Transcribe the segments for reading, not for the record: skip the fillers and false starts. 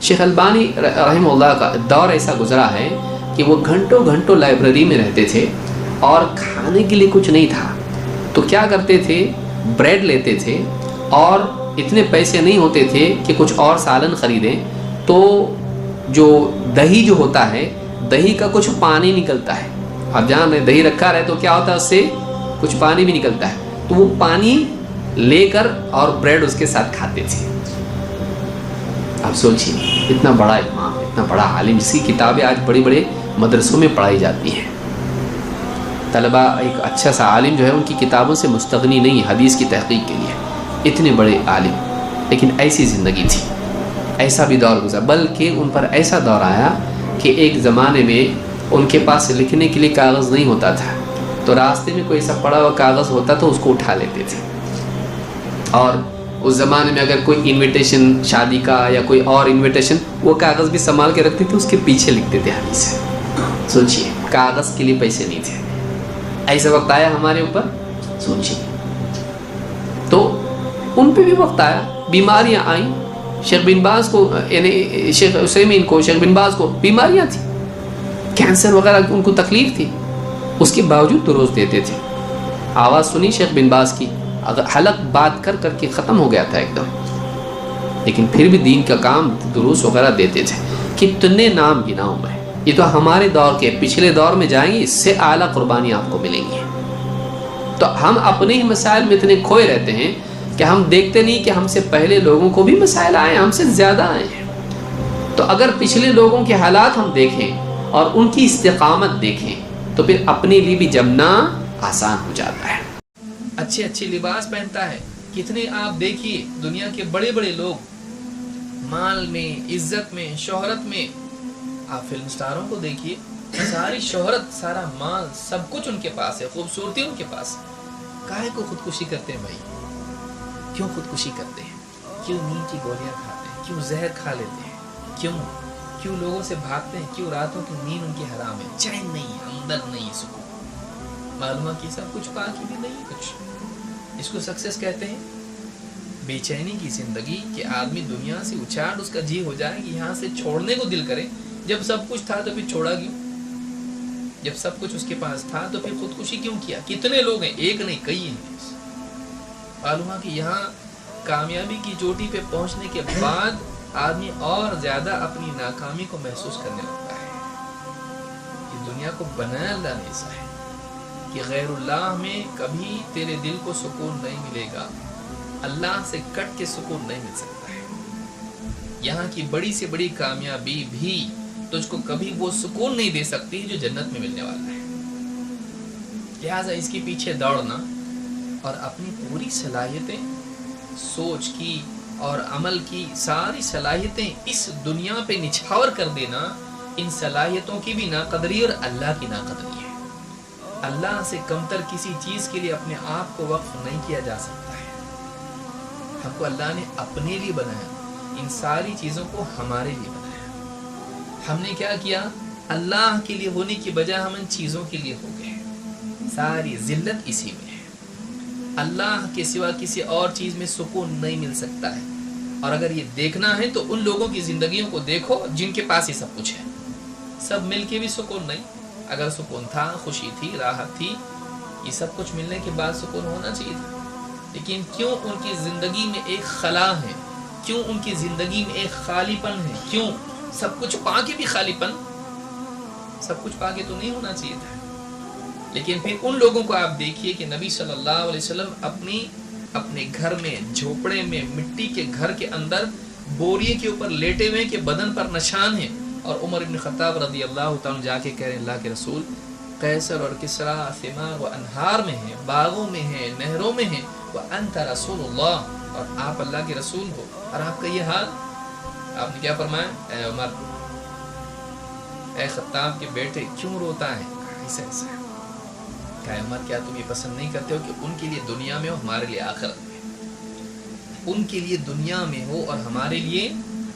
شیخ البانی رحمہ اللہ کا دور ایسا گزرا ہے کہ وہ گھنٹوں گھنٹوں لائبریری میں رہتے تھے اور کھانے کے لیے کچھ نہیں تھا تو کیا کرتے تھے، بریڈ لیتے تھے، اور اتنے پیسے نہیں ہوتے تھے کہ کچھ اور سالن خریدیں، تو جو دہی جو ہوتا ہے، دہی کا کچھ پانی نکلتا ہے، آپ جان رہے دہی رکھا رہے تو کیا ہوتا ہے، اس سے کچھ پانی بھی نکلتا ہے، تو وہ پانی لے کر اور بریڈ اس کے ساتھ کھاتے تھے۔ آپ سوچیے اتنا بڑا امام، اتنا بڑا عالم، جس کی کتابیں آج بڑے بڑے مدرسوں میں پڑھائی جاتی ہیں، طلبہ ایک اچھا سا عالم جو ہے ان کی کتابوں سے مستغنی نہیں ہے حدیث کی تحقیق کے لیے، اتنے بڑے عالم، لیکن ایسی زندگی تھی، ایسا بھی دور گزرا، بلکہ ان پر ایسا دور آیا کہ ایک زمانے میں ان کے پاس لکھنے کے لیے کاغذ نہیں ہوتا تھا، تو راستے میں کوئی ایسا پڑا ہوا کاغذ ہوتا تو اس کو اٹھا لیتے تھے، اور اس زمانے میں اگر کوئی انویٹیشن شادی کا یا کوئی اور انویٹیشن، وہ کاغذ بھی سنبھال کے رکھتے تھے، اس کے پیچھے لکھتے تھے حدیث۔ سوچیے کاغذ کے لیے پیسے نہیں تھے، ایسا وقت آیا ہمارے اوپر، سوچیے۔ تو ان پہ بھی وقت آیا، بیماریاں آئیں، شیخ بن باز کو، یعنی شیخ عثیمین کو، شیخ بن باز کو بیماریاں تھیں، کینسر وغیرہ ان کو تکلیف تھی، اس کے باوجود دروس دیتے تھے۔ آواز سنی شیخ بن باز کی، اگر حلق بات کر کر کے ختم ہو گیا تھا ایک دم، لیکن پھر بھی دین کا کام، دروس وغیرہ دیتے تھے۔ کتنے نام گناؤں میں، یہ تو ہمارے دور کے، پچھلے دور میں جائیں گے اس سے اعلیٰ قربانی آپ کو ملیں گی۔ تو ہم اپنے ہی مسائل میں اتنے کھوئے رہتے ہیں کہ ہم دیکھتے نہیں کہ ہم سے پہلے لوگوں کو بھی مسائل آئے ہیں، ہم سے زیادہ آئے ہیں۔ تو اگر پچھلے لوگوں کے حالات ہم دیکھیں اور ان کی استقامت دیکھیں تو پھر اپنے لیے بھی جمنا آسان ہو جاتا ہے۔ اچھے اچھے لباس پہنتا ہے، کتنے آپ دیکھیے دنیا کے بڑے بڑے لوگ مال میں، عزت میں، شہرت میں، آپ فلم سٹاروں کو دیکھیے، ساری شہرت، سارا مال، سب کچھ ان کے پاس ہے، خوبصورتی ان کے پاس، کاہے کو خودکشی کرتے ہیں بھائی؟ کیوں خودکشی کرتے ہیں؟ کیوں نیند کی گولیاں کھاتے ہیں؟ کیوں زہر کھا لیتے ہیں؟ کیوں لوگوں سے بھاگتے ہیں؟ کیوں راتوں کی نیند ان کی حرام ہے؟ چین نہیں، ہمدرد نہیں، سکون، معلومہ کی سب کچھ باقی بھی نہیں کچھ۔ اس کو سکسیس کہتے ہیں، بے چینی کی زندگی کہ آدمی دنیا سے اچاٹ اس کا جی ہو جائے کہ یہاں سے چھوڑنے کو دل کرے، جب سب کچھ تھا تو پھر چھوڑا کیوں؟ جب سب کچھ اس کے پاس تھا تو پھر خودکشی کیوں کیا؟ کتنے لوگ ہیں، ایک نہیں کئی ہیں۔ معلوم ہے کہ یہاں کامیابی کی چوٹی پہ پہنچنے کے بعد آدمی اور زیادہ اپنی ناکامی کو محسوس کرنے لگتا ہے کہ دنیا کو بنایا اللہ نے ایسا ہے کہ غیر اللہ میں کبھی تیرے دل کو سکون نہیں ملے گا، اللہ سے کٹ کے سکون نہیں مل سکتا ہے۔ یہاں کی بڑی سے بڑی کامیابی بھی تجھ کو کبھی وہ سکون نہیں دے سکتی جو جنت میں ملنے والا ہے۔ لہٰذا اس کے پیچھے دوڑنا اور اپنی پوری صلاحیتیں، سوچ کی اور عمل کی ساری صلاحیتیں اس دنیا پہ نچھاور کر دینا، ان صلاحیتوں کی بھی ناقدری اور اللہ کی ناقدری ہے۔ اللہ سے کمتر کسی چیز کے لیے اپنے آپ کو وقف نہیں کیا جا سکتا ہے۔ ہم کو اللہ نے اپنے لیے بنایا، ان ساری چیزوں کو ہمارے لیے بنایا۔ ہم نے کیا کیا؟ اللہ کے لیے ہونے کی بجائے ہم ان چیزوں کے لیے ہو گئے۔ ساری ذلت اسی میں ہے۔ اللہ کے سوا کسی اور چیز میں سکون نہیں مل سکتا ہے، اور اگر یہ دیکھنا ہے تو ان لوگوں کی زندگیوں کو دیکھو جن کے پاس یہ سب کچھ ہے، سب مل کے بھی سکون نہیں۔ اگر سکون تھا، خوشی تھی، راحت تھی، یہ سب کچھ ملنے کے بعد سکون ہونا چاہیے تھا، لیکن کیوں ان کی زندگی میں ایک خلا ہے، کیوں ان کی زندگی میں ایک خالی پن ہے، کیوں سب کچھ پا کے بھی خالی پن؟ سب کچھ پا کے تو نہیں ہونا چاہیے تھا۔ لیکن پھر ان لوگوں کو آپ دیکھیے کہ نبی صلی اللہ علیہ وسلم اپنے گھر میں، جھوپڑے میں، مٹی کے گھر کے اندر بوریے کے اوپر لیٹے ہوئے کہ بدن پر نشان ہے، اور عمر ابن خطاب رضی اللہ تعالیٰ جا کے کہہ رہے ہیں اللہ کے رسول، قیصر اور کسریٰ ثمار و انہار میں ہیں، باغوں میں ہیں، نہروں میں ہیں، وانت رسول اللہ، اور آپ اللہ کے رسول ہو، اور آپ کا یہ حال۔ آپ نے کیا فرمایا؟ اے عمر، اے خطاب کے بیٹے، کیوں روتا ہے؟ ایسا ایسا ہے۔ کہا عمر، کیا تم یہ پسند نہیں کرتے ہو کہ ان کے لیے دنیا میں ہو، ہمارے لیے آخرت میں؟ ان کے لیے دنیا میں ہو اور ہمارے لیے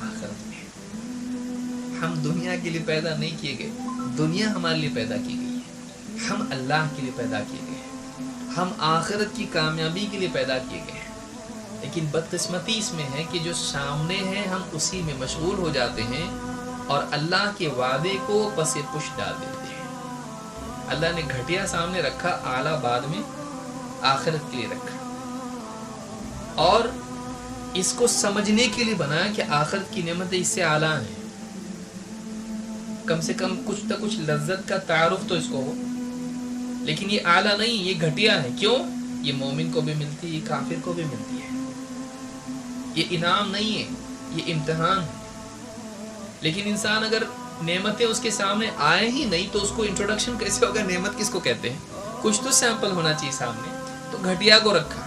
آخرت میں۔ ہم دنیا کے لیے پیدا نہیں کیے گئے، دنیا ہمارے لیے پیدا کی گئی ہے۔ ہم اللہ کے لیے پیدا کیے گئے ہیں، ہم آخرت کی کامیابی کے لیے پیدا کیے گئے ہیں۔ لیکن بدقسمتی اس میں ہے کہ جو سامنے ہے ہم اسی میں مشغول ہو جاتے ہیں اور اللہ کے وعدے کو پس پش ڈال دیتے ہیں. اللہ نے گھٹیا سامنے رکھا، اعلیٰ بعد میں آخرت کے لیے رکھا، اور اس کو سمجھنے کے لیے بنایا کہ آخرت کی نعمتیں اس سے اعلیٰ ہیں. کم سے کم کچھ نہ کچھ لذت کا تعارف تو اس کو ہو، لیکن یہ اعلیٰ نہیں، یہ گھٹیا ہے. کیوں؟ یہ مومن کو بھی ملتی ہے، یہ کافر کو بھی ملتی ہے. یہ انعام نہیں ہے، یہ امتحان ہے. لیکن انسان اگر نعمتیں اس کے سامنے آئے ہی نہیں تو اس کو انٹروڈکشن کیسے ہوگا؟ نعمت کس کو کہتے ہیں؟ کچھ تو سیمپل ہونا چاہیے سامنے. تو گھٹیا کو رکھا،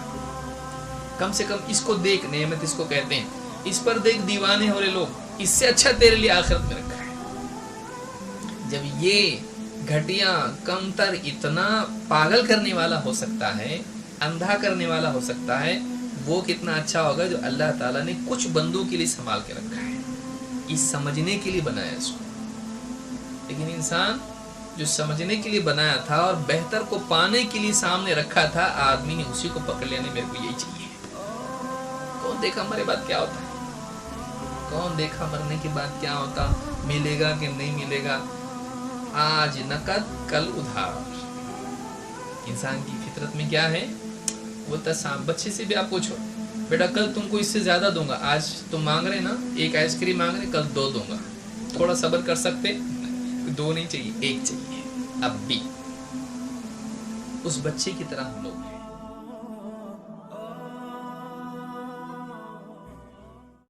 کم سے کم اس کو دیکھ، نعمت اس کو کہتے ہیں، اس پر دیکھ، دیوانے ہو رہے لوگ، اس سے اچھا تیرے لیے آخرت میں رکھا ہے. جب یہ گھٹیا کمتر اتنا پاگل کرنے والا ہو سکتا ہے، اندھا کرنے والا ہو سکتا ہے، وہ کتنا اچھا ہوگا جو اللہ تعالیٰ نے کچھ بندوں کے لیے سنبھال کے رکھا ہے، اس سمجھنے کے لیے بنایا اس کو. لیکن انسان جو سمجھنے کے لیے بنایا تھا اور بہتر کو پانے کے لیے سامنے رکھا تھا، آدمی نے اسی کو پکڑ لیا. میرے کو یہی چاہیے. کون دیکھا مرے بعد کیا ہوتا ہے؟ کون دیکھا مرنے کے بعد کیا ہوتا؟ ملے گا کہ نہیں ملے گا؟ آج نقد کل ادھار. انسان کی فطرت میں کیا ہے؟ وہ بچے سے بھی آپ پوچھو، بیٹا کل تم کو اس سے زیادہ دوں گا، آج تم مانگ رہے نا، ایک آئس کریم مانگ رہے، کل 2 دوں گا. تھوڑا صبر کر سکتے؟ 2 نہیں چاہیے، 1 چاہیے. اب بھی اس بچے کی طرح ہم لوگ ہیں.